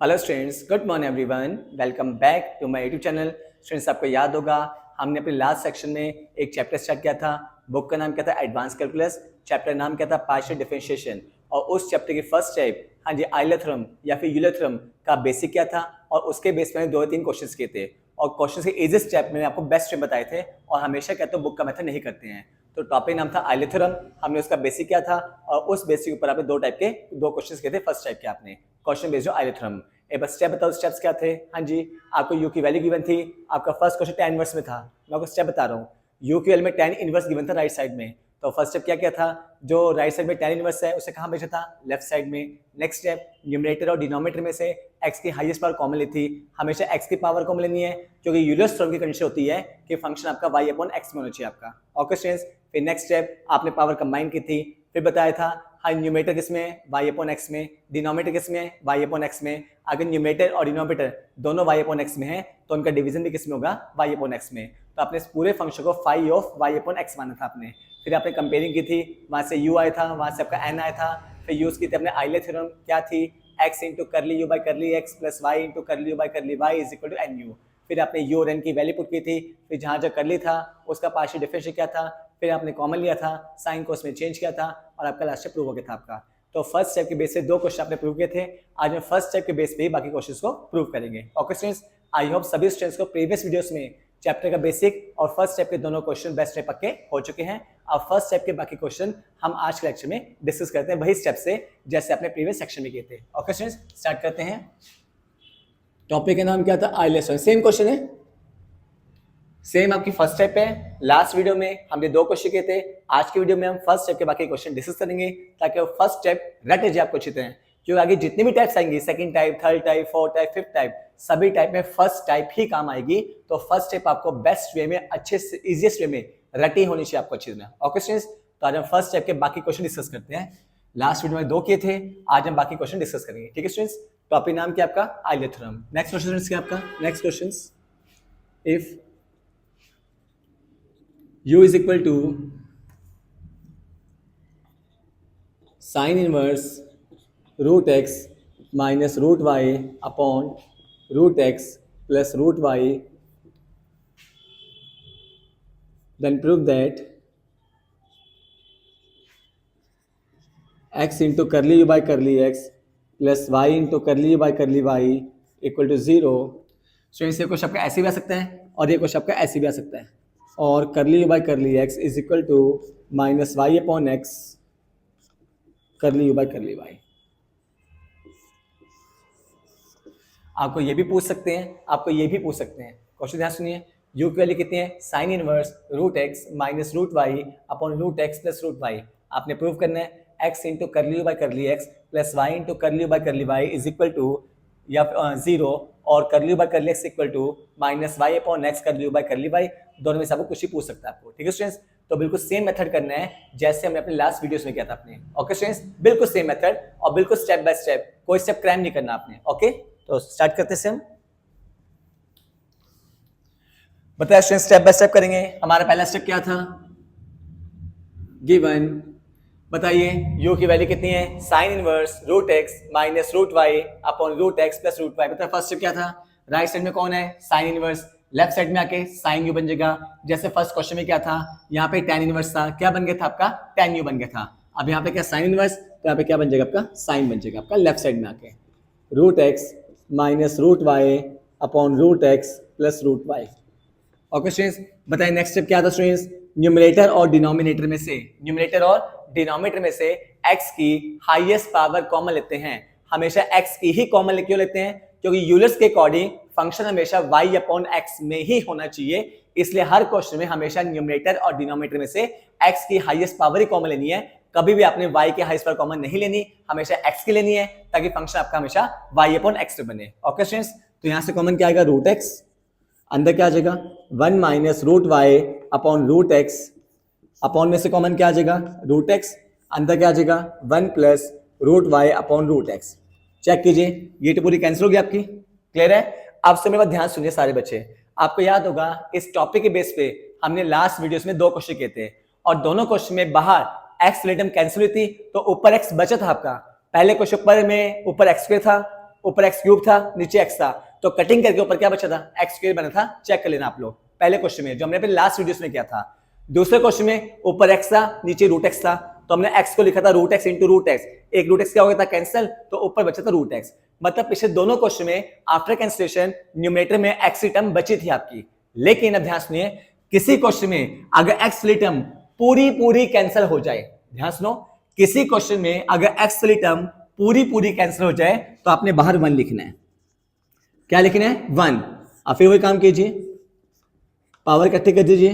Hello students, good morning everyone. Welcome back to my YouTube channel. Students, आपको याद होगा हमने अपने लास्ट सेक्शन में एक चैप्टर स्टार्ट किया था। बुक का नाम क्या था? Advance calculus. चैप्टर नाम क्या था? Partial differentiation. और उस चैप्टर की फर्स्ट टाइप हाँ जी आइलर थ्योरम या फिर यूलर थ्योरम का बेसिक क्या था, और उसके बेस पर दो या तीन क्वेश्चंस किए थे। और क्वेश्चन के इजी स्टेप मैंने आपको बेस्ट स्टेप बताए थे, और हमेशा कहते हो बुक का मेथड नहीं करते हैं। तो टॉपिक नाम था आइलर थ्योरम, हमने उसका बेसिक क्या था, और उस बेसिक के ऊपर आपने दो टाइप के दो क्वेश्चंस किए थे। फर्स्ट टाइप के आपने क्वेश्चन बेस्ड आइलर थ्योरम। एक बार स्टेप बताओ, स्टेप्स क्या थे? हाँ जी, आपको यू की वैल्यू गिवन थी। आपका फर्स्ट क्वेश्चन tan इनवर्स में था। मैं आपको स्टेप बता रहा हूँ। यू की वैल्यू में tan इनवर्स गिवन था राइट साइड में। तो फर्स्ट स्टेप क्या क्या था? जो राइट साइड में tan इनवर्स है उसे कहाँ भेजा था? लेफ्ट साइड में। नेक्स्ट स्टेप, न्यूमरेटर और डिनोमिनेटर में से x की हाईएस्ट पावर कॉमन ली थी। हमेशा x की पावर कॉमन लेनी है, क्योंकि यूलर्स थ्योरम की कंडीशन होती है कि फंक्शन आपका y अपॉन x में होना चाहिए आपका। ओके स्टूडेंट्स, फिर नेक्स्ट स्टेप आपने पावर कंबाइन की थी। फिर बताया था हाँ न्यूमरेटर किस में? y अपॉन x में। डिनोमिनेटर किस में? y अपॉन x में। अगर न्यूमरेटर और डिनोमिनेटर दोनों y अपॉन x में है तो उनका डिवीजन भी किस में होगा? y अपॉन x में। तो आपने इस पूरे फंक्शन को phi of y upon x माना था आपने। फिर आपने कंपेयरिंग की थी, वहां से u आया था, वहां से आपका n आया था। फिर यूज की थी अपने आइलर थ्योरम, क्या थी? x into curly u by curly x plus y into curly u by curly y is equal to n u. फिर आपने यू और एन की वैल्यू पुट की थी। फिर जहां जो करली था उसका पार्शियल डिफरेंशियल क्या था, फिर आपने कॉमन लिया था, साइन को उसमें चेंज किया था, और आपका लास्ट स्टेप प्रूव हो गया था आपका। तो फर्स्ट स्टेप के बेस से दो क्वेश्चन आपने प्रूव किए थे। आज हम फर्स्ट स्टेप के बेस पे ही बाकी क्वेश्चंस को प्रूव करेंगे। ओके स्टूडेंट्स, आई होप सभी स्टूडेंट्स को प्रीवियस वीडियोस में चैप्टर का बेसिक और फर्स्ट स्टेप के दोनों क्वेश्चन बेस्ट स्टेप पक्के हो चुके हैं। अब फर्स्ट स्टेप के बाकी क्वेश्चन हम आज के लेक्चर में डिस्कस करते हैं वही स्टेप से जैसे आपने प्रीवियस सेक्शन में किए थे। ओके स्टूडेंट्स, स्टार्ट करते हैं। टॉपिक का नाम क्या था? Euler theorem. सेम क्वेश्चन है, सेम आपकी फर्स्ट स्टेप है। लास्ट वीडियो में हमने दो क्वेश्चन किए थे। आज की वीडियो में हम फर्स्ट स्टेप के बाकी क्वेश्चन डिस्कस करेंगे, ताकि वो फर्स्ट स्टेप रट जाए आपको अच्छी तरह। क्योंकि आगे जितनी भी टाइप्स आएंगी, second type, third type, fourth type, fifth type, सभी टाइप में फर्स्ट टाइप ही काम आएगी। तो फर्स्ट स्टेप आपको बेस्ट वे में, अच्छे से इजीएस्ट वे में रटी होनी चाहिए आपको अच्छी तरह। ओके स्टूडेंट्स, तो आज हम फर्स्ट स्टेप के बाकी क्वेश्चन डिस्कस करते हैं। लास्ट वीडियो में दो किए थे, आज हम बाकी क्वेश्चन डिस्कस करेंगे। ठीक है स्टूडेंट्स, टॉपिक नाम क्या आपका? Euler theorem. नेक्स्ट क्वेश्चन क्या आपका? Next question, if u is equal to sin inverse root x minus root y upon root x plus root y, then prove that x into curly u by curly x plus y into curly u by curly y equal to 0। सो इसे question आपका ऐसे भी आ सकता है, और ये question आपका ऐसे भी आ सकता है। और curly u by curly x is equal to minus y upon x curly u by curly y. आपको ये भी पूछ सकते हैं, आपको ये भी पूछ सकते हैं। क्वेश्चन ध्यान सुनिए। यू की वैल्यू कितनी है? Sine inverse root x minus root y upon root x plus root y. आपने प्रूव करना है x into curly u by curly x plus y into curly u by curly y is equal to या 0, और curly u by curly x equal to minus y upon x curly u by curly y. दोनों में से आपको कुछ ही पूछ सकता है आपको। ठीक है स्टूडेंट्स, तो बिल्कुल सेम मेथड करना है जैसे हमने अपने लास्ट वीडियोस में किया था अपने। ओके स्टूडेंट्स, बिल्कुल सेम मेथड और बिल्कुल स्टेप बाय स्टेप, कोई स्टेप क्रैम नहीं करना आपने। ओके, तो स्टार्ट करते हैं हम। बताया स्टूडेंट्स, स्टेप बाय स्टेप करेंगे। हमारा पहला स्टेप क्या था? गिवन, बताइए u की वैल्यू कितनी है? Sine inverse root x minus root y upon root x plus root y. बताया फर्स्ट स्टेप क्या था? राइट साइड में कौन है? Sine inverse. लेफ्ट साइड में आके साइन यू बन जाएगा। जैसे फर्स्ट क्वेश्चन में क्या था? यहाँ पे tan इनवर्स था, क्या बन गया था आपका? tan यू बन गया था। अब यहाँ पे क्या? साइन इनवर्स, तो यहाँ पे क्या बन जाएगा आपका? साइन बन जाएगा आपका लेफ्ट साइड में आके। Root x minus root y upon root x plus root y. Okay students, बताइए नेक्स्ट स्टेप क्या था स्टूडेंट्स? न्यूमरेटर और डिनोमिनेटर में से, न्यूमरेटर और डिनोमिनेटर में से x की हाईएस्ट पावर कॉमन लेते हैं। हमेशा x की ही कॉमन क्यों लेते हैं? क्योंकि यूलर्स के अकॉर्डिंग फंक्शन हमेशा y अपॉन x में ही होना चाहिए। इसलिए हर क्वेश्चन में हमेशा न्यूमरेटर और डिनोमिनेटर में से x की हाईएस्ट पावर ही कॉमन लेनी है। कभी भी आपने y की हाईएस्ट पावर कॉमन नहीं लेनी, हमेशा x की लेनी है, ताकि फंक्शन आपका हमेशा y अपॉन x बने। ओके स्टूडेंट्स, तो यहां से कॉमन क्या आएगा? रूट x, अंदर क्या आ जाएगा? 1 minus root y upon root x, upon में से कॉमन क्या आ जाएगा? रूट एक्स, अंदर क्या आ जाएगा? 1 plus root y upon root x. Check कीजिए, ये तो पूरी कैंसिल होगी आपकी। क्लियर है? अब से मेरे बात ध्यान सुनिए सारे बच्चे। आपको याद होगा इस टॉपिक के बेस पे हमने लास्ट वीडियोस में दो क्वेश्चन किए थे, और दोनों क्वेश्चन में बाहर एक्स रिलेटम कैंसिल हुई थी, तो ऊपर एक्स बचा था आपका। पहले क्वेश्चन में ऊपर एक्स स्क्वायर था, ऊपर एक्स क्यूब था, नीचे एक्स था, तो कटिंग करके ऊपर क्या बचा था, एक्स स्क्वायर बना था। चेक कर लेना आप लोग पहले क्वेश्चन में जो हमने अपने लास्ट वीडियोस में किया था। दूसरे क्वेश्चन में ऊपर एक्स था, नीचे रूट एक्स था, तो हमने एक्स को लिखा था root x into root x, एक रूट एक्स क्या हो गया था कैंसिल, तो ऊपर बचा था रूट एक्स। मतलब पिछले दोनों क्वेश्चन में आफ्टर कैंसिलेशन न्यूमरेटर में एक्स की टर्म बची थी आपकी। लेकिन अब ध्यान सुनिए, किसी क्वेश्चन में अगर एक्स वाली टर्म पूरी कैंसिल हो जाए, ध्यान सुनो, किसी क्वेश्चन में अगर एक्स वाली टर्म पूरी कैंसिल हो जाए तो आपने बाहर 1 लिखना है। क्या लिखना है, 1। अब फिर वही काम कीजिए, पावर इकट्ठी कर दीजिए।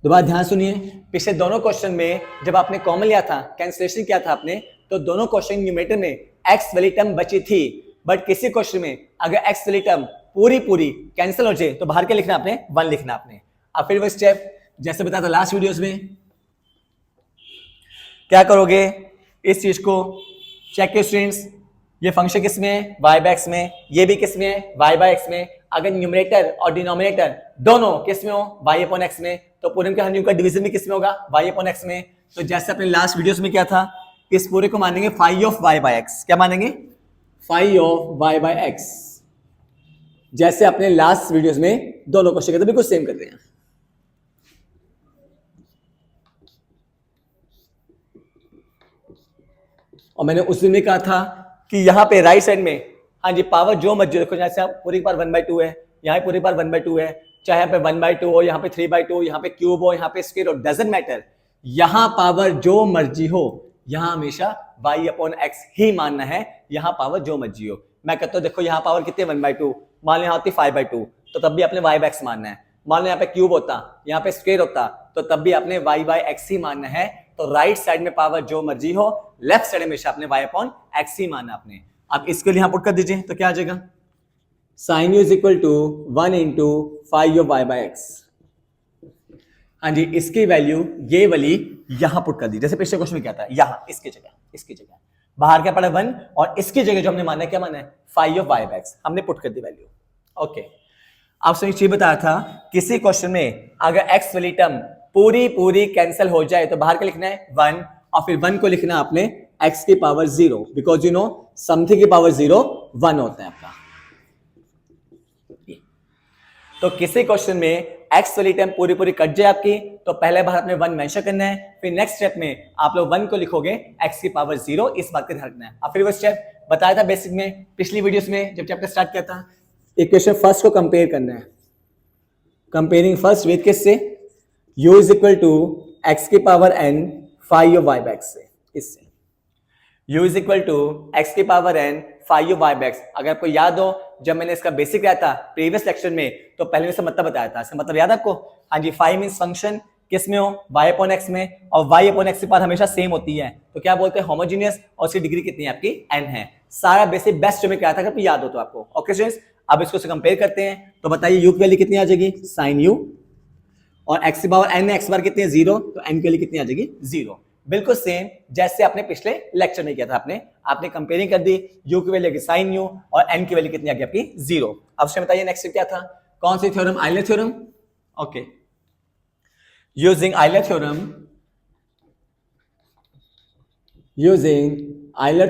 दोबारा ध्यान सुनिए, पिछले दोनों क्वेश्चन में जब आपने कॉमन लिया था, कैंसिलेशन किया था आपने, तो दोनों क्वेश्चन न्यूमरेटर में एक्स वाली टर्म बची थी। बट किसी क्वेश्चन में अगर एक्स वाली टर्म पूरी कैंसिल हो जाए तो बाहर क्या लिखना आपने, 1 लिखना आपने। अब फिर वो स्टेप जैसे बताया था लास्ट वीडियोस में, क्या करोगे, इस चीज को चेक के स्टूडेंट्स, ये फंक्शन किस में है, y बाय x में, ये भी किस में है, y बाय x में। अगर न्यूमरेटर और डिनोमिनेटर दोनों किस में हो, y अपॉन x में, तो पूरे के हर का डिवीजन भी किस में होगा, y अपॉन x में। तो जैसे अपने लास्ट वीडियोस में क्या था, इस पूरे को मानेंगे phi of y by x। क्या मानेंगे, phi of y by x। जैसे अपने लास्ट वीडियोस में दोनों क्वेश्चन के तो बिल्कुल सेम कर रहे हैं। और मैंने उस दिन में कहा था कि यहाँ पे राइट साइड में, हाँ जी, पावर जो मर्जी देखो, जैसे आप पूरी बार 1/2 है, यहाँ पूरी बार 1/2 है, चाहे यहाँ पे 1/2 हो, यहाँ पे 3/2, यहाँ पे क्यूब हो, यहाँ पे स्क्वायर हो, डजंट मैटर, यहाँ पावर जो मर्जी हो, यहाँ हमेशा y अपॉन x ही मानना है, यहाँ पावर जो मर्जी हो। मैं कहता हूँ देखो यहाँ पावर कितनी 1/2, मान लो यहाँ होती 5/2, तो तब भी अपने y बाय x मानना है। मान लो यहाँ पे क्यूब होता, यहाँ पे स्क्वायर होता, तो तब भी अपने y बाय x ही मानना है। तो राइट साइड में पावर जो मर्जी हो, लेफ्ट साइड में हमेशा अपने y अपॉन x ही मानना अपने। अब इसके लिए यहां पुट कर दीजिए, तो क्या आ जाएगा, sine u is equal to 1 into five of y by x। हाँ जी, इसकी वैल्यू ये वाली यहां पुट कर दी, जैसे पिछले क्वेश्चन में क्या था, यहां इसकी जगह बाहर क्या पड़ा 1, और इसकी जगह जो हमने माना है क्या माना है, five of y by x, हमने पुट कर दी वैल्यू। ओके, आपसे एक चीज बताया था, किसी क्वेश्चन में अगर x वाली टर्म पूरी कैंसिल हो जाए तो बाहर क्या लिखना है, 1, और फिर 1 को लिखना आपने x की power 0, because you know something की पावर 0 1 होता है आपका। तो किसी क्वेश्चन में x वाली टर्म पूरी कट जाए आपकी, तो पहले बार आपने 1 मेंशन करना है, फिर नेक्स्ट स्टेप में आप लोग 1 को लिखोगे x की पावर 0, इस बात का ध्यान रखना है। अब फिर वो स्टेप बताया था बेसिक में, पिछली वीडियोस में जब चैप्टर स्टार्ट किया था, इक्वेशन फर्स्ट को कंपेयर करना है, कंपेयरिंग फर्स्ट विद किससे, u is equal to x की power n five of y by x से, इससे u is equal to x की power n five of y by x। अगर आपको याद हो, जब मैंने इसका बेसिक किया था प्रीवियस लेक्चर में, तो पहले इसका मतलब बताया था। इसका मतलब याद है आपको, हाँ जी, फाइव मींस फंक्शन किस में हो, y अपॉन x में, और y अपॉन x की पावर हमेशा सेम होती है, तो क्या बोलते हैं, होमोजेनियस, और उसकी डिग्री कितनी है आपकी, n है। सारा बेसिक बेस्ट जो में क्या था, अगर याद हो तो आपको। ओके स्टूडेंट्स, अब इसको से कंपेयर करते हैं, तो बताइए u की वैल्यू कितनी आ जाएगी, साइन u, और x की पावर n है, x बार कितनी है 0, तो n की वैल्यू कितनी आ जाएगी 0। बिल्कुल सेम जैसे आपने पिछले लेक्चर में किया था, आपने कंपेयरिंग कर दी, u की वैल्यू साइन u, और n की वैल्यू कितनी आ गई आपकी 0। अब से बताइए नेक्स्ट क्या था, कौन सी theorem, Euler theorem. Okay, using Euler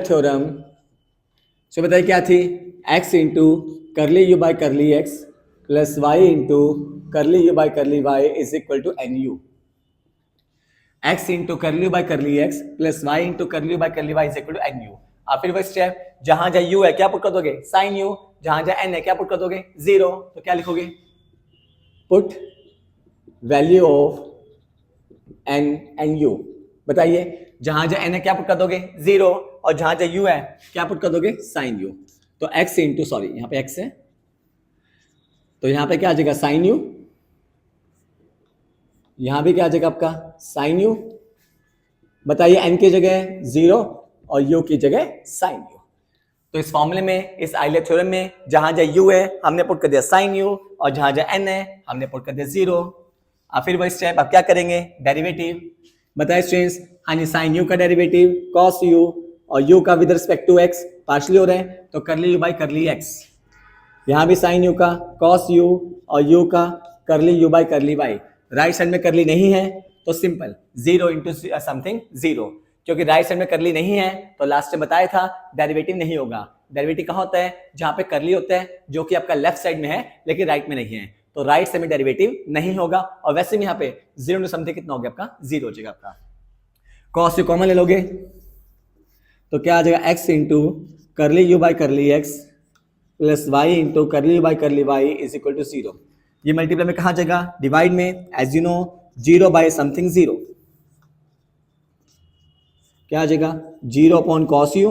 theorem, so बताइए क्या थी, x into curly u by curly x plus y into curly u by curly y is equal to n u. x into curly u by curly x plus y into curly u by curly y is equal to n u. अब फिर वो step, जहां जहां u है क्या put कर दोगे, sign u, जहां जहां n है क्या पुट कर दोगे 0, तो क्या लिखोगे, put value of n and u। बताइए, जहां जहां n है क्या पुट कर दोगे 0, और जहां जहां u है क्या पुट कर दोगे, साइन u। तो x इंटू, सॉरी यहाँ पे x है, तो यहां पे क्या आ जाएगा साइन u, यहां भी क्या आ जाएगा आपका साइन u। बताइए n की जगह 0 और u की जगह साइन u। तो इस फॉर्मूले में, इस आयलर थ्योरम में, जहां जहां u है हमने पुट कर दिया साइन u, और जहां जहां n है हमने पुट कर दिया 0। अब फिर वही स्टेप, अब क्या करेंगे, डेरिवेटिव। बताइए स्टूडेंट्स, हाँ जी, साइन u का डेरिवेटिव cos u, और u का with respect to x partially हो रहे हैं, तो करली u बाई करली x। यहां भी साइन u का cos u, और u का करली u by curly y। Right side में करली नहीं है, तो सिंपल 0 इंटू समथिंग 0, क्योंकि राइट साइड में करली नहीं है तो लास्ट में बताया था डेरिवेटिव नहीं होगा। डेरिवेटिव कहाँ होता है? जहां पे करली होता है, जो कि आपका लेफ्ट साइड में है लेकिन राइट में नहीं है, तो राइट साइड में डेरिवेटिव नहीं होगा। और वैसे भी यहाँ पे 0 into समथिंग कितना हो गया आपका? 0 हो जाएगा आपका। कॉस यू कॉमन ले लोगे तो क्या आ जाएगा? x into curly u by curly x plus y into curly u by curly y is equal to 0। ये मल्टीप्लाई में कहाँ जाएगा? डिवाइड में। As you know 0 by something 0, क्या आ जाएगा? 0 अपॉन कॉस यू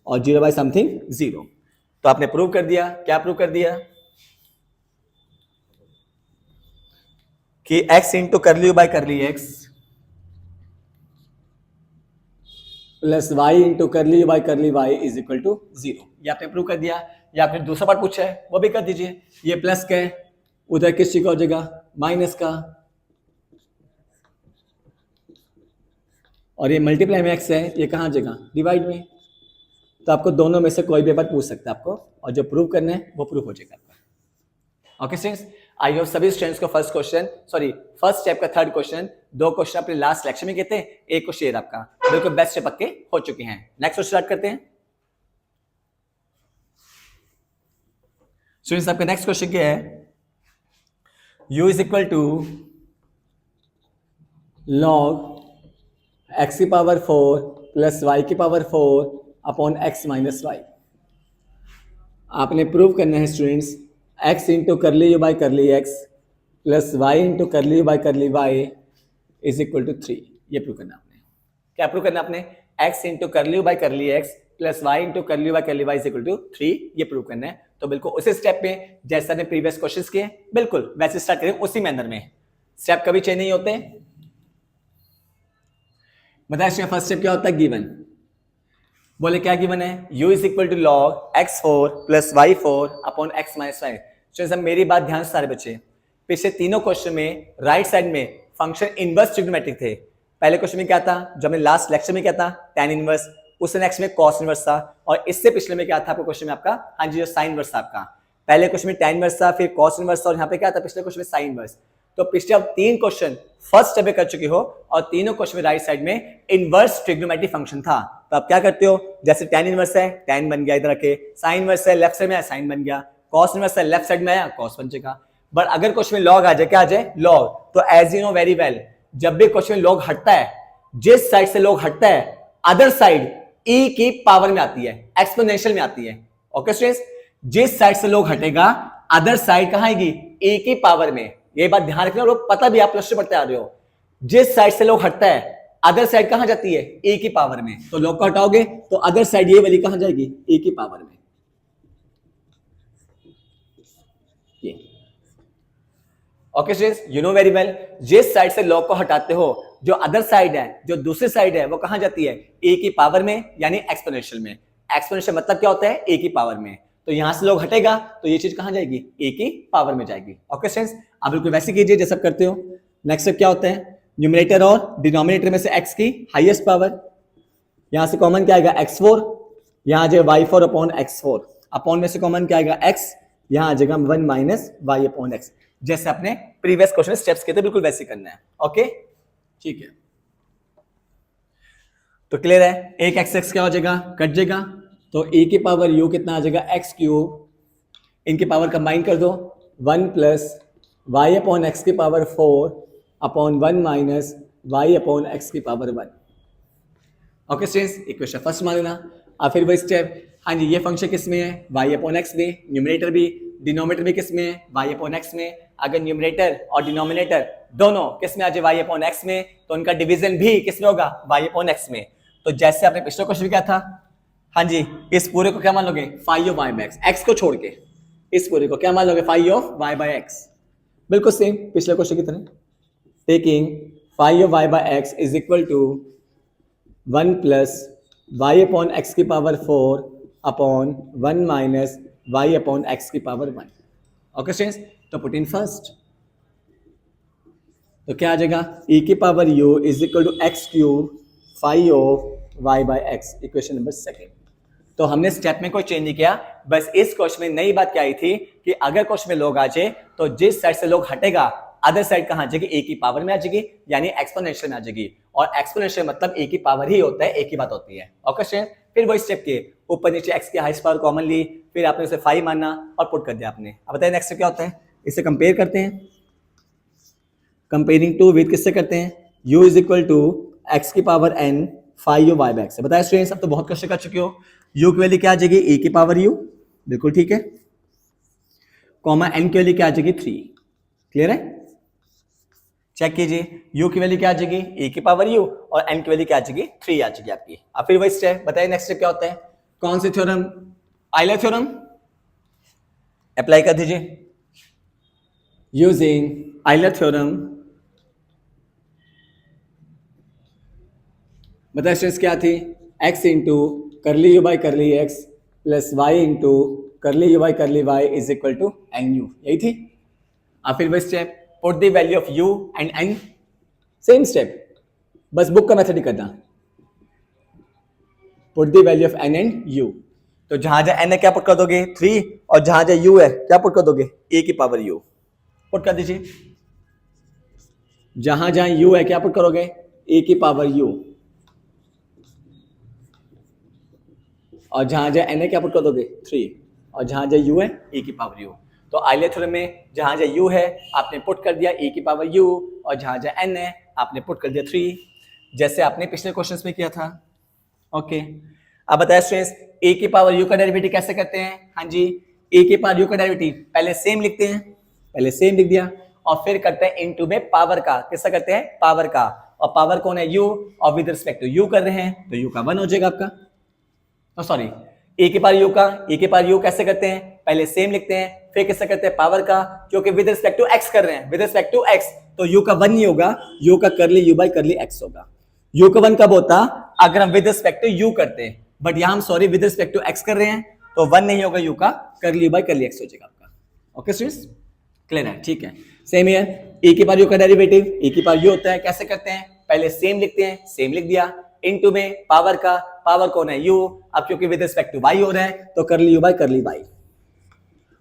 और 0 बाई समथिंग 0। तो आपने प्रूव कर दिया। क्या प्रूव कर दिया? कि x into curly u by curly x plus y into curly u by curly y is equal to 0। ये आपने प्रूव कर दिया। या आपने दूसरा पार्ट पूछा है वो भी कर दीजिए। ये प्लस का है, उधर किस चीज का हो जाएगा? माइनस का। और ये मल्टीप्लाई में x है, ये कहाँ जाएगा? डिवाइड में। तो आपको दोनों में से कोई भी बात पूछ सकता है आपको, और जो प्रूव करना है वो प्रूव हो जाएगा आपका। ओके स्टूडेंट्स, आई होप सभी स्टूडेंट्स को फर्स्ट स्टेप का थर्ड क्वेश्चन, 2 क्वेश्चन अपने लास्ट लेक्चर में कहते हैं, एक को शेयर आपका बिल्कुल बेस्ट से पक्के हो चुके हैं। नेक्स्ट क्वेश्चन स्टार्ट करते हैं। स्टूडेंट्स आपका नेक्स्ट क्वेश्चन क्या है? u is equal to log x की पावर 4 प्लस y की power 4 upon x minus y. आपने प्रूव करना है students x into curly u by curly x plus y into curly u by curly y is equal to 3। ये prove करना आपने। क्या prove करना आपने? x into curly u by curly x plus y into curly u by curly y is equal to 3। ये prove करना है। तो बिल्कुल उसी स्टेप पे जैसा ने प्रीवियस क्वेश्चंस किए बिल्कुल वैसे स्टार्ट करें, उसी मैनर में। स्टेप कभी चेंज नहीं होते। बताइए फर्स्ट स्टेप क्या होता है? गिवन। बोले क्या गिवन है? u is equal to log x4 plus y4 upon x minus y. सब मेरी बात ध्यान से सारे बच्चे, पिछले तीनों क्वेश्चन में राइट साइड में फंक्शन इनवर्स ट्रिग्नोमेट्रिक थे। पहले क्वेश्चन में क्या था? जो हमने लास्ट लेक्चर में क्या था? tan inverse. उससे नेक्स्ट में cos इनवर्स था। और इससे पिछले में क्या था आपको क्वेश्चन में आपका? हाँ जी, जो sin इनवर्स था आपका। पहले क्वेश्चन में tan इनवर्स था, फिर cos इनवर्स था, और यहाँ पे क्या था पिछले क्वेश्चन में sin इनवर्स। तो पिछले अब 3 क्वेश्चन फर्स्ट स्टेप पे कर चुके हो, और तीनों क्वेश्चन में राइट साइड में इनवर्स ट्रिग्नोमेट्रिक फंक्शन था। तो आप क्या करते हो? जैसे tan इनवर्स है, tan बन गया इधर रखे, sin इनवर्स है लेफ्ट साइड में आया, sin बन गया, cos इनवर्स है लेफ्ट साइड में आया, cos बन जाएगा। बट अगर क्वेश्चन में log आ जाए, क्या आ जाए? log। तो as you know very well, जब भी क्वेश्चन में log हटता है, जिस साइड से log हटता है अदर साइड e की पावर में आती है, एक्सपोनेंशियल में आती है। ओके स्टूडेंट्स, जिस साइड से log हटेगा अदर साइड कहां आएगी? e की पावर में। ये बात ध्यान रखना, और पता भी आप प्लस टू पढ़ते आ रहे हो। जिस साइड से log हटता है अदर साइड कहां जाती है? e की पावर में। तो log को हटाओगे तो अदर साइड ये वाली कहां जाएगी? e की पावर में। ये okay students, you know very well, जिस साइड से log को हटाते हो जो अदर साइड है, जो दूसरी साइड है, वो कहां जाती है? a की पावर में, यानी एक्सपोनेंशियल में। एक्सपोनेंशियल मतलब क्या होता है? a की पावर में। तो यहां से log हटेगा तो ये चीज कहां जाएगी? a की पावर में जाएगी। ओके स्टूडेंट्स, अब बिल्कुल वैसे कीजिए जैसा करते हो। नेक्स्ट स्टेप क्या होता है? न्यूमरेटर और डिनोमिनेटर में से x की हाईएस्ट पावर, यहां से कॉमन क्या आएगा? x4, यहां आ जाएगा y4 अपॉन x4, अपॉन में से कॉमन क्या आएगा? x, यहां आ जाएगा 1 माइनस y अपॉन x। जैसे अपने प्रीवियस क्वेश्चन स्टेप्स के थे बिल्कुल वैसे करना है। ओके ठीक है, तो क्लियर है। एक x क्या हो जाएगा? कट जाएगा। तो e की पावर u कितना आ जाएगा? x क्यूब, इनकी पावर कंबाइन कर दो, 1 प्लस y अपॉन एक्स की power 4 upon 1 minus y upon x की power 1। Okay students, equation first मान लेना। अब फिर वही स्टेप, हाँ जी, ये फंक्शन किस में है? y अपॉन एक्स में, न्यूमरेटर भी, डिनोमिनेटर भी किस में है? y अपॉन एक्स में। अगर न्यूमरेटर और डिनोमिनेटर दोनों किस में आ जाए? y अपॉन एक्स में, तो उनका डिवीजन भी किस में होगा? y अपॉन एक्स में। तो जैसे आपने पिछले क्वेश्चन में क्या था, हाँ जी, इस पूरे को क्या मान लोगे? Phi of y by x, x को छोड़ के इस पूरे को क्या मान लोगे? Phi of y by x। बिल्कुल सेम पिछले क्वेश्चन की तरह। Taking phi of y by x is equal to 1 plus y upon x की power 4 upon 1 minus y upon x की पावर 1। ओके स्टूडेंट्स, तो पुट इन फर्स्ट, तो क्या आ जाएगा? e की power u is equal to X cube phi of y by x, equation number second. तो हमने स्टेप में कोई चेंज नहीं किया, बस इस क्वेश्चन में नई बात क्या आई थी कि अगर क्वेश्चन में log आ जाए तो जिस साइड से log हटेगा अदर साइड कहाँ आ जाएगी, ए की पावर में आ जाएगी, यानी एक्सपोनेंशियल में आ जाएगी। और एक्सपोनेंशियल मतलब ए की पावर ही होता है, एक ही बात होती है। ओके स्टूडेंट, फिर वही स्टेप के ऊपर नीचे एक्स की हाईएस्ट पावर कॉमन ली, फिर आपने उसे 5 माना और पुट कर दिया आपने। अब बताइए नेक्स्ट क्या होता है, इसे कंपेयर करते हैं। कंपेयरिंग टू विद किससे करते हैं, u is equal to x की power n 5u y by x। बताया स्टूडेंट्स, अब तो बहुत क्वेश्चन कर चुके हो। u की वैल्यू क्या आ जाएगी, a की पावर u, बिल्कुल ठीक है, कॉमा n की वैल्यू क्या आ जाएगी 3। क्लियर है, चेक कीजिए, u की वैल्यू क्या आ जाएगी, a की पावर u, और n की वैल्यू क्या आ जाएगी 3 आ जाएगी आपकी। अब फिर वही स्टेप, बताइए नेक्स्ट स्टेप क्या होता है, कौन से थ्योरम, आयलर थ्योरम अप्लाई कर दीजिए। यूजिंग आयलर थ्योरम, बताइए स्टूडेंट्स क्या थी, x into curly u by curly x plus y into curly u by curly y is equal to n u, यही थी। अब फिर वही step, put the value of u and n, same step, बस book का method ही करना, put the value of n and u। तो जहां जहां n है क्या पुट कर दोगे 3, और जहां जहां u है क्या पुट कर दोगे, a की पावर u पुट कर दीजिए। जहां जहां u है क्या पुट करोगे, a की पावर u, और जहां जहां n है क्या पुट कर दोगे 3, और जहां जहां u है a की पावर u। तो आयलर थ्योरम में जहां जहां u है आपने पुट कर दिया a की पावर u, और जहां जहां n है आपने पुट कर दिया 3, जैसे आपने पिछले क्वेश्चंस में किया था। ओके, अब बताया स्टूडेंट्स a की पावर u का डेरिवेटिव कैसे करते हैं। हाँ जी, a की पावर u का डेरिवेटिव पहले सेम लिखते हैं, पहले सेम लिख दिया, और फिर करते हैं इनटू में पावर का, किसका करते हैं, पावर का, और पावर कौन है u, और विद रिस्पेक्ट टू u कर रहे हैं तो u का 1 हो जाएगा आपका। सॉरी, ए के पावर यू का, ए के पावर यू कैसे करते हैं, पहले सेम लिखते हैं, फिर किससे करते हैं, पावर का, क्योंकि विद रिस्पेक्ट टू एक्स कर रहे हैं, विद रिस्पेक्ट टू एक्स, तो यू का 1 नहीं होगा, यू का करली यू बाई करली एक्स होगा। यू का 1 कब होता, अगर हम विद रिस्पेक्ट टू यू करते हैं, बट यहां हम sorry with respect to x कर रहे हैं, तो 1 नहीं होगा, यू का करली यू बाई करली एक्स हो जाएगा आपका। ओके स्टूडेंट्स, क्लियर है, ठीक है। सेम हियर, ए के पावर यू का डेरिवेटिव ए के पावर यू होता है, कैसे करते हैं, पहले सेम लिखते हैं, सेम लिख दिया, इनटू में पावर का, पावर कौन है u, अब क्योंकि विद रिस्पेक्ट टू y हो रहा है तो करली u बाय करली y,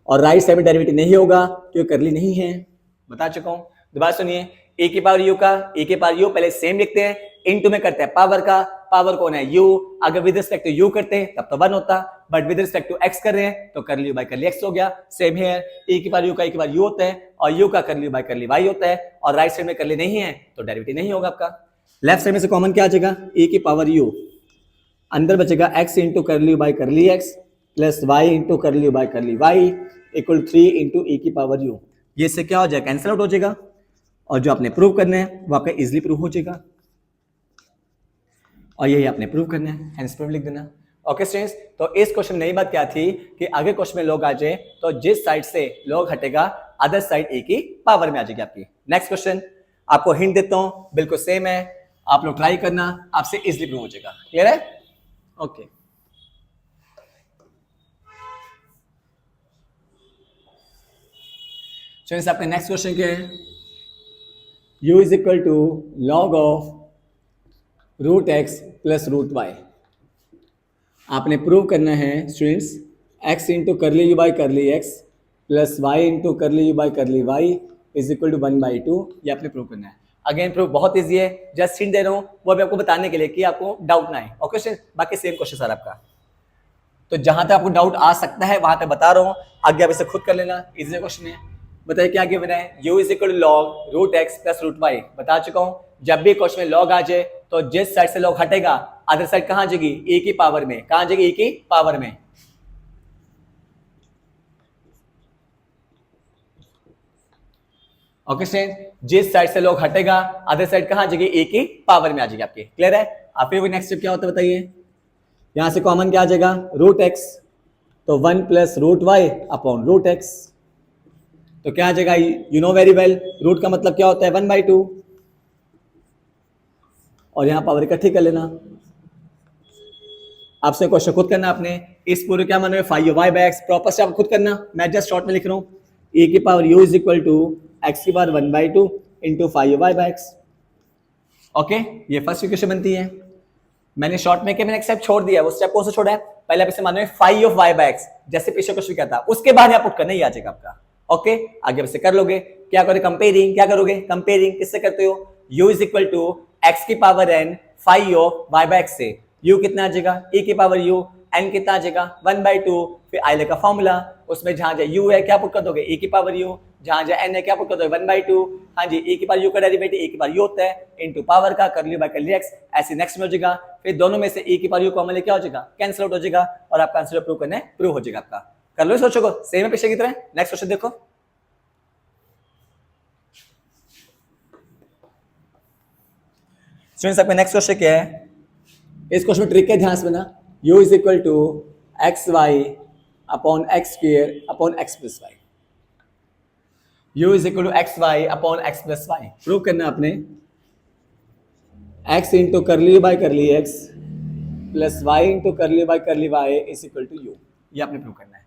और राइट साइड में डेरिवेटिव नहीं होगा क्योंकि करली नहीं है, बता चुका हूं। दोबारा सुनिए, a की पावर u का, a के पावर u पहले सेम लिखते हैं, इनटू में करते हैं पावर का, पावर कौन है u, अगर विद रिस्पेक्ट टू u करते हैं तब तो 1 होता, but with respect to x कर रहे हैं तो करली u बाय करली x हो गया। सेम हियर, a की पावर u का a की पावर u होता है, और u का करली u बाय करली y होता है, और राइट साइड में करली नहीं है तो डेरिवेटिव नहीं होगा आपका। लेफ्ट साइड में से कॉमन क्या आ जाएगा, a की पावर u, अंदर बचेगा x इंटू करली by curly x plus y into करली by curly y equal 3 into e की पावर u। ये इससे क्या हो जाएगा, कैंसिल आउट हो जाएगा, और जो आपने प्रूव करना है वो आपका इजीली प्रूव हो जाएगा, और यही आपने प्रूव करना है, हेंस प्रूव लिख देना। ओके स्टूडेंट्स, तो इस क्वेश्चन में नई बात क्या थी कि आगे क्वेश्चन में लॉग आ जाए तो जिस साइड से लॉग हटेगा अदर साइड ए की पावर में आ जाएगी आपकी। नेक्स्ट क्वेश्चन आपको हिंट देता हूं, बिल्कुल सेम है, आप लोग ट्राई करना, आपसे इजीली प्रूव हो जाएगा। क्लियर है, ओके। स्टूडेंट्स आपका नेक्स्ट क्वेश्चन क्या है, u is equal to log of root x plus root y. आपने प्रूव करना है students, x into curly u by curly x plus y into curly u by curly y is equal to 1/2, ये आपने prove करना है। Again proof बहुत easy है, just hint दे रहा हूं वो भी आपको बताने के लिए कि आपको डाउट ना आए। ओके स्टूडेंट, बाकी सेम क्वेश्चन सर आपका, तो जहां तक आपको डाउट आ सकता है वहां तक बता रहा हूं, आगे आप इसे खुद कर लेना, इजी क्वेश्चन है। बताइए क्या गिवन है, u is equal to log root x plus root y. बता चुका हूं, जब भी क्वेश्चन में लॉग आ जाए तो जिस साइड से लॉग हटेगा अदर साइड कहां जाएगी, ए की पावर में, कहां जाएगी, ए की पावर में। ओके स्टूडेंट, जिस साइड से लॉग हटेगा अदर साइड कहां जाएगी, ए की पावर में आ जाएगी आपकी। क्लियर है, आप फिर नेक्स्ट स्टेप क्या होता है बताइए, यहां से कॉमन क्या आ जाएगा, रूट एक्स, तो 1 plus root y upon root x, तो क्या आ जाएगा, you know very well, root का मतलब क्या होता है 1/2, और यहां पावर इकट्ठी कर लेना। आपसे क्वेश्चन खुद करना, आपने इस पूरे क्या मानो 5y बाय एक्स, प्रॉपर से आप खुद करना, मैं जस्ट शॉर्ट में लिख रहा हूं, ए की power u is equal to x की power 1/2 into 5y by x. Okay, ये फर्स्ट इक्वेशन बनती है। मैंने शॉर्ट में मैंने एक स्टेप छोड़ दिया, वो स्टेप कौन सा छोड़ा है, पहले आप इसे मानो 5 ऑफ y बाय एक्स, जैसे पीछे क्वेश्चन क्या था, उसके बाद यहाँ पुट करना ही आ जाएगा आपका। ओके, आगे से कर लोगे। क्या करोगे? कंपेयरिंग। क्या करोगे? कंपेयरिंग किससे करते हो? u is equal to x की power n five of y by x से u कितना आ जाएगा? e की पावर u, n कितना आ जाएगा? 1/2। फिर आइले का फॉर्मूला, उसमें जहां जाए u है क्या पुट कर दोगे? e की पावर u, जहां जाए n है क्या पुट कर दोगे? 1/2। हाँ जी, e की पावर u का डेरिवेटिव e की पावर u होता है इनटू पावर का कर लियो बाय कर लियो x, ऐसे नेक्स्ट में हो जाएगा। फिर दोनों में से e की पावर u कॉमन ले क्या हो जाएगा? कैंसिल आउट हो जाएगा और आपका आंसर प्रूव करना है, प्रूव हो जाएगा आपका। कर लो सोचो को, सेम है पिछले की तरह। नेक्स्ट क्वेश्चन देखो। स्टूडेंट्स आपका नेक्स्ट क्वेश्चन क्या है? इस क्वेश्चन में ट्रिक है, ध्यान से बना। u is equal to x y upon x square upon x plus y. u is equal to x y upon x plus y prove करना है आपने। x into curly by curly x plus y into curly by curly y is equal to u। ये आपने prove करना है।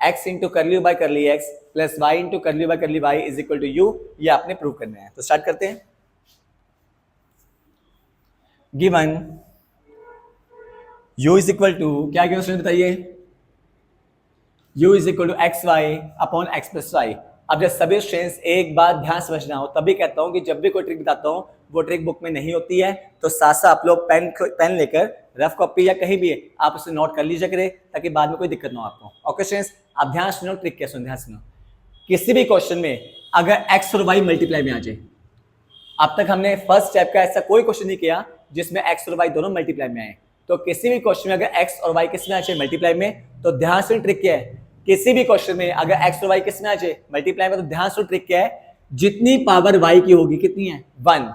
x into curly by curly x plus y into curly by curly y is equal to u। ये आपने prove करना है। तो start करते हैं। Given u is equal to क्या क्या स्टूडेंट बताइए? u is equal to x y upon x plus y. अब जब सभी स्टूडेंट्स एक बात ध्यान समझना हो, तभी कहता हूं कि जब भी कोई ट्रिक बताता हूं वो ट्रिक बुक में नहीं होती है, तो साथ साथ आप लोग पेन लेकर रफ कॉपी या कहीं भी आप उसे नोट कर लीजिए करें, ताकि बाद में कोई दिक्कत ना हो आपको। ओके स्टूडेंट्स, आप ध्यान सुनो, ट्रिक क्या सुनो, ध्यान सुनो। किसी भी क्वेश्चन में अगर एक्स और वाई मल्टीप्लाई में आ जाए, अब तक हमने फर्स्ट स्टेप का ऐसा कोई क्वेश्चन नहीं किया जिसमें एक्स और वाई दोनों मल्टीप्लाई में आए। तो किसी भी क्वेश्चन में अगर एक्स और वाई किस में आ जाए? मल्टीप्लाई में। तो ध्यान से ट्रिक क्या है? किसी भी क्वेश्चन में अगर एक्स और वाई किस में आ जाए? मल्टीप्लाई में। तो ध्यान से ट्रिक क्या है? जितनी पावर वाई की होगी, कितनी है? 1।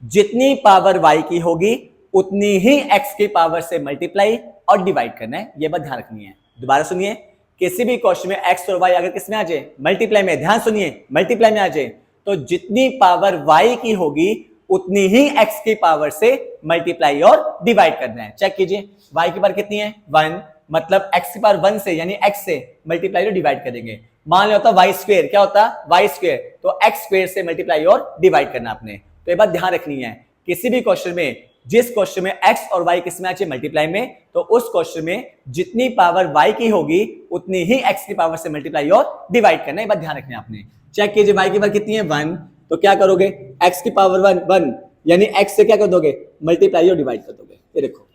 जितनी पावर वाई की होगी उतनी ही एक्स की पावर से मल्टीप्लाई और डिवाइड करना है। यह बात ध्यान रखनी है। दोबारा सुनिए, किसी भी क्वेश्चन में एक्स और वाई अगर किस में आ जाए? मल्टीप्लाई में। ध्यान सुनिए, मल्टीप्लाई में आ जाए तो जितनी पावर y की होगी उतनी ही x की पावर से मल्टीप्लाई और डिवाइड करना है। चेक कीजिए, y की पावर कितनी है? 1, मतलब x की पावर 1 से यानी x से मल्टीप्लाई और डिवाइड करेंगे। मान लो होता y स्क्वायर, क्या होता? y स्क्वायर, तो x स्क्वायर से मल्टीप्लाई और डिवाइड करना आपने। तो ये बात ध्यान रखनी है, किसी भी क्वेश्चन में, जिस क्वेश्चन में x और y किस में आ जाए? मल्टीप्लाई में, तो उस क्वेश्चन में जितनी पावर y की होगी उतनी ही x की पावर से मल्टीप्लाई और डिवाइड करना है। ये बात ध्यान रखनी है आपने। चेक कीजिए, y की पावर कितनी है? 1, तो क्या करोगे? x की पावर 1 यानी x से क्या कर दोगे? मल्टीप्लाई और डिवाइड कर दोगे। ये देखो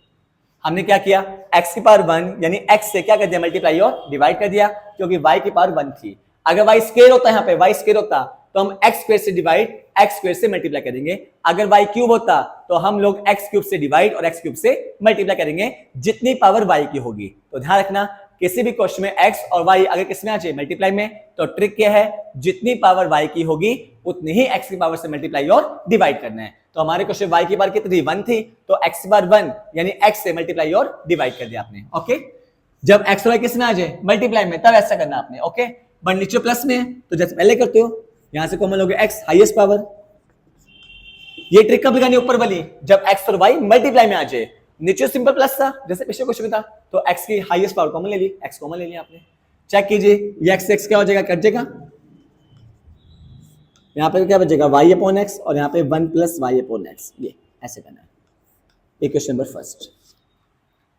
हमने क्या किया, x की पावर 1 यानी x से क्या कर दिया? मल्टीप्लाई और डिवाइड कर दिया, क्योंकि y की पावर 1 थी। अगर y स्क्वायर होता, यहाँ पे y स्क्वायर होता तो हम x स्क्वायर से डिवाइड x स्क्वायर से मल्टीप्लाई करेंगे। अगर y क्यूब होता तो हम लोग x क्यूब से डिवाइड और x क्यूब से मल्टीप्लाई करेंगे, जितनी पावर y की होगी। तो ध्यान रखना, किसी भी क्वेश्चन में x और y अगर किसमें आ जाए? मल्टीप्लाई में, तो ट्रिक क्या है? जितनी पावर y की होगी उतनी ही x की पावर से मल्टीप्लाई और डिवाइड करना है। तो हमारे क्वेश्चन y की पावर कितनी? 1 थी, तो x की पावर 1 यानी x से मल्टीप्लाई और डिवाइड कर दिया आपने। ओके, जब x और y किसमें आ जाए? मल्टीप्लाई में, तब ऐसा करना आपने। ओके, बट नीचे प्लस में है तो जैसे पहले करते हो, यहां से कॉमन लोगे x हाईएस्ट पावर। ये ट्रिक कब लगानी? ऊपर वाली, जब x और y मल्टीप्लाई में आ जाए। नीचे सिंपल प्लस था जैसे पिछले क्वेश्चन में था, तो x की हाईएस्ट पावर कॉमन ले ली, x कॉमन ले लिया आपने। चेक कीजिए, ये x से x क्या हो जाएगा? कट जाएगा। यहाँ पे क्या बचेगा? y अपॉन x, और यहाँ पे 1 प्लस y अपॉन x। ये ऐसे करना है। ये question number first.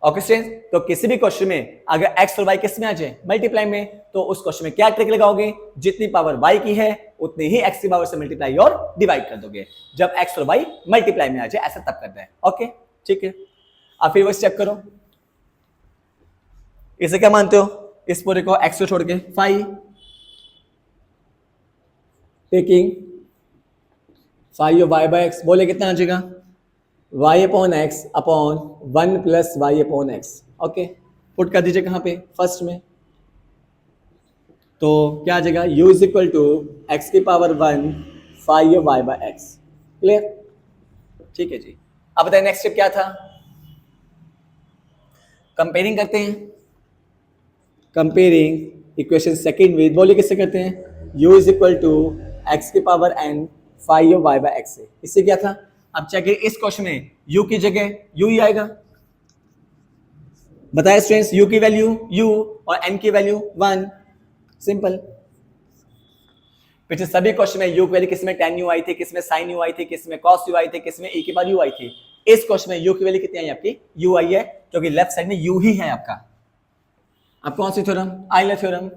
Okay students, तो किसी भी क्वेश्चन में अगर x और y किस में आ जाए? मल्टीप्लाई में, तो उस क्वेश्चन में क्या ट्रिक लगाओगे? जितनी पावर y की है उतनी ही x की पावर से मल्टीप्लाई और डिवाइड कर दोगे। जब x और y मल्टीप्लाई में आ जाए, ऐसा तब करना है। ओके, ठीक है। अब फिर वो चेक करो, इसे क्या मानते हो? इस पूरे को x को छोड़ के 5, टेकिंग 5 y बाय x, बोले कितना आ जाएगा? y upon x upon 1 plus y upon x. Okay, put कर दीजिए कहाँ पे? फर्स्ट में। तो क्या आ जाएगा? u is equal to x की power 1 5 y by x. Clear? ठीक है जी। अब बताइए नेक्स्ट स्टेप क्या था? कंपेयरिंग करते हैं। कंपेयरिंग इक्वेशन सेकंड विद, बोलिए किससे करते हैं? u is equal to x की power n 5 y by x से। इससे क्या था? अब चेक, इस क्वेश्चन में u की जगह u ही आएगा। बताए स्टूडेंट्स, u की वैल्यू u और n की वैल्यू 1। सिंपल। पिछले सभी क्वेश्चन में u की वैल्यू किसमें tan u आई थी, किसमें sin u आई थी, किसमें cos u आई थी, किसमें e की पावर u आई थी। इस क्वेश्चन में u की वैल्यू कितनी आई आपकी? u आई है, क्योंकि लेफ्ट साइड में u ही है आपका। अब कौन सी theorem? Euler theorem.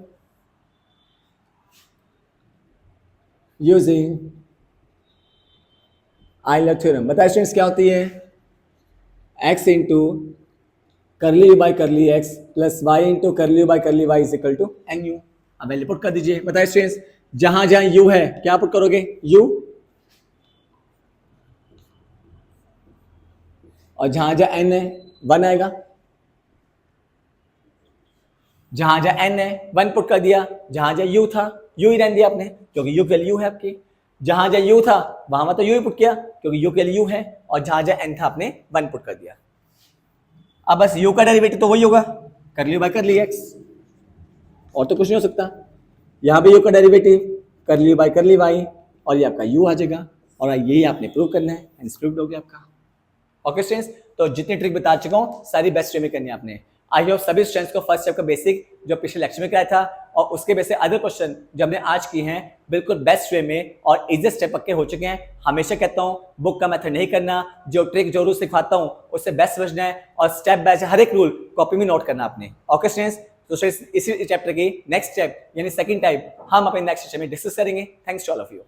Using Euler theorem. बताइए स्टूडेंट्स क्या होती है? x into curly u by curly x plus y into curly u by curly y is equal to n u. अब वैल्यू पुट कर दीजिए। बताइए स्टूडेंट्स जहां जहां u है क्या पुट करोगे? u, और जहां जहां n है 1 आएगा। जहां जहां n है 1 पुट कर दिया। जहां जहां u था u ही रहने दिया आपने क्योंकि u की वैल्यू है आपकी। जहां जहां u था वहां तो u ही पुट किया क्योंकि u की वैल्यू है, और जहां जहां n था आपने 1 पुट कर दिया। अब बस u का डेरिवेटिव तो वही होगा कर ली बाय कर ली x, और तो कुछ नहीं हो सकता। यहाँ पे u का डेरिवेटिव कर ली बाय कर ली y, और ये आपका u आ जाएगा, और यही आपने प्रूव करना है एंड प्रूव हो गया आपका। ओके स्टूडेंट्स, तो जितनी ट्रिक बता चुका हूँ सारी बेस्ट वे में करनी है आपने। आई होप सभी स्टूडेंट्स को फर्स्ट स्टेप का बेसिक जो पिछले लेक्चर में कराया था और उसके बेस से अदर क्वेश्चन जो हमने आज किए हैं बिल्कुल बेस्ट वे में और इजीएस्ट स्टेप पक्के हो चुके हैं। हमेशा कहता हूँ बुक का मेथड नहीं करना, जो ट्रिक जो रूल सिखाता हूँ उससे बेस्ट समझना है और स्टेप बाय हर एक रूल कॉपी में नोट करना आपने। ओके स्टूडेंट्स, तो इसी चैप्टर की नेक्स्ट स्टेप यानी सेकंड टाइप हम अपने नेक्स्ट सेशन में डिस्कस करेंगे। Thanks to all of you.